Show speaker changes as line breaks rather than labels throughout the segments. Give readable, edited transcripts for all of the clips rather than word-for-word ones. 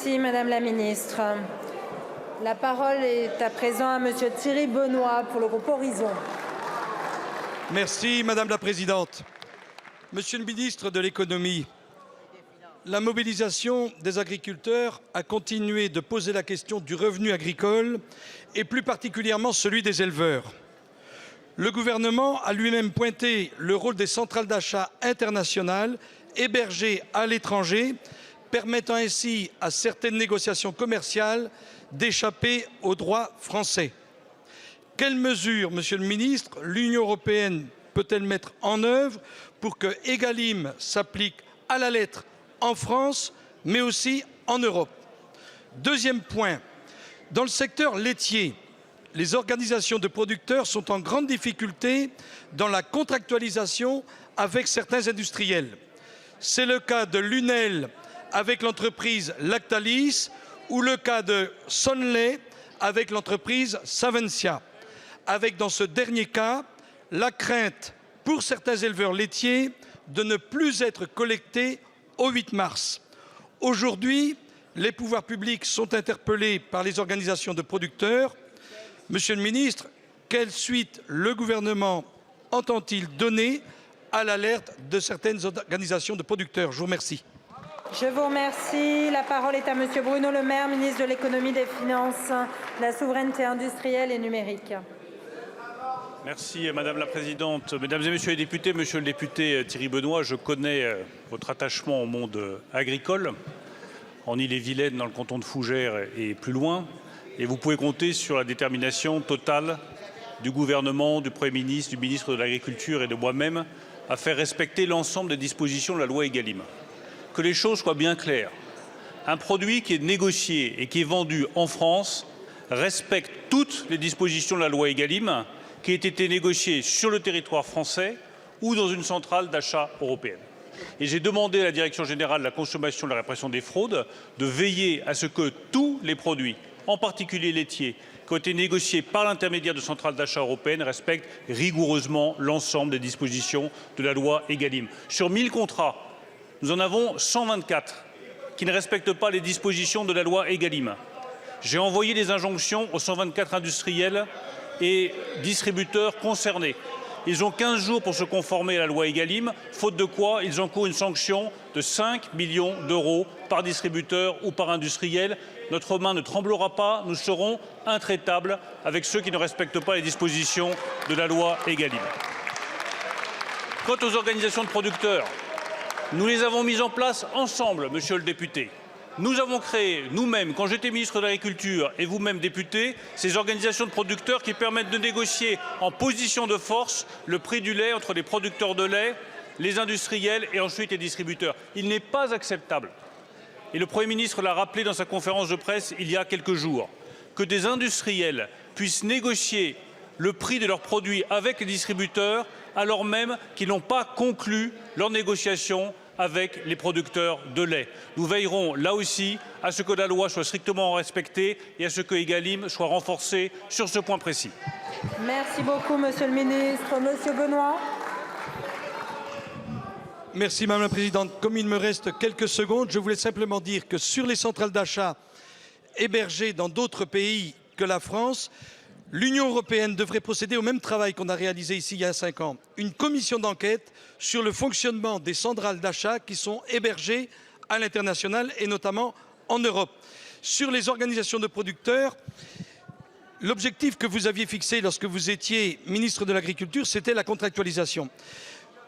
Merci, Madame la Ministre. La parole est à présent à Monsieur Thierry Benoît pour le groupe Horizon.
Merci, Madame la Présidente. Monsieur le Ministre de l'Économie, la mobilisation des agriculteurs a continué de poser la question du revenu agricole et plus particulièrement celui des éleveurs. Le gouvernement a lui-même pointé le rôle des centrales d'achat internationales hébergées à l'étranger, permettant ainsi à certaines négociations commerciales d'échapper au droit français. Quelles mesures, Monsieur le Ministre, l'Union européenne peut-elle mettre en œuvre pour que Egalim s'applique à la lettre en France, mais aussi en Europe? Deuxième point, dans le secteur laitier, les organisations de producteurs sont en grande difficulté dans la contractualisation avec certains industriels. C'est le cas de Lunel avec l'entreprise Lactalis ou le cas de Sonlait avec l'entreprise Savencia. Avec dans ce dernier cas, la crainte pour certains éleveurs laitiers de ne plus être collectés au 8 mars. Aujourd'hui, les pouvoirs publics sont interpellés par les organisations de producteurs. Monsieur le ministre, quelle suite le gouvernement entend-il donner à l'alerte de certaines organisations de producteurs? Je vous remercie.
Je vous remercie. La parole est à Monsieur Bruno Le Maire, ministre de l'Économie, des Finances, de la souveraineté industrielle et numérique.
Merci Madame la Présidente. Mesdames et Messieurs les députés, Monsieur le député Thierry Benoît, je connais votre attachement au monde agricole, en Ille-et-Vilaine, dans le canton de Fougères et plus loin. Et vous pouvez compter sur la détermination totale du gouvernement, du Premier ministre, du ministre de l'Agriculture et de moi-même à faire respecter l'ensemble des dispositions de la loi Egalim. Que les choses soient bien claires. Un produit qui est négocié et qui est vendu en France respecte toutes les dispositions de la loi Egalim qui ait été négociée sur le territoire français ou dans une centrale d'achat européenne. Et j'ai demandé à la Direction générale de la consommation et de la répression des fraudes de veiller à ce que tous les produits, en particulier laitiers, qui ont été négociés par l'intermédiaire de centrales d'achat européennes respectent rigoureusement l'ensemble des dispositions de la loi Egalim. Sur 1000 contrats, nous en avons 124 qui ne respectent pas les dispositions de la loi Egalim. J'ai envoyé des injonctions aux 124 industriels et distributeurs concernés. Ils ont 15 jours pour se conformer à la loi Egalim, faute de quoi ils encourent une sanction de 5 millions d'euros par distributeur ou par industriel. Notre main ne tremblera pas, nous serons intraitables avec ceux qui ne respectent pas les dispositions de la loi Egalim. Quant aux organisations de producteurs, nous les avons mises en place ensemble, Monsieur le député. Nous avons créé nous-mêmes, quand j'étais ministre de l'Agriculture et vous-même député, ces organisations de producteurs qui permettent de négocier en position de force le prix du lait entre les producteurs de lait, les industriels et ensuite les distributeurs. Il n'est pas acceptable, et le Premier ministre l'a rappelé dans sa conférence de presse il y a quelques jours, que des industriels puissent négocier le prix de leurs produits avec les distributeurs alors même qu'ils n'ont pas conclu leurs négociations avec les producteurs de lait. Nous veillerons là aussi à ce que la loi soit strictement respectée et à ce que Egalim soit renforcé sur ce point précis.
Merci beaucoup, Monsieur le ministre. Monsieur Benoît.
Merci Madame la Présidente. Comme il me reste quelques secondes, je voulais simplement dire que sur les centrales d'achat hébergées dans d'autres pays que la France, l'Union européenne devrait procéder au même travail qu'on a réalisé ici il y a 5 ans. Une commission d'enquête sur le fonctionnement des centrales d'achat qui sont hébergées à l'international et notamment en Europe. Sur les organisations de producteurs, l'objectif que vous aviez fixé lorsque vous étiez ministre de l'Agriculture, c'était la contractualisation.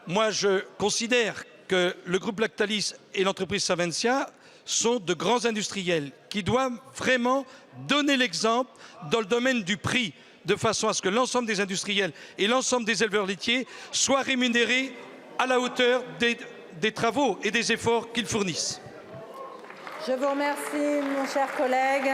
Moi, je considère que le groupe Lactalis et l'entreprise Savencia sont de grands industriels qui doivent vraiment donner l'exemple dans le domaine du prix, de façon à ce que l'ensemble des industriels et l'ensemble des éleveurs laitiers soient rémunérés à la hauteur des travaux et des efforts qu'ils fournissent.
Je vous remercie, mon cher collègue.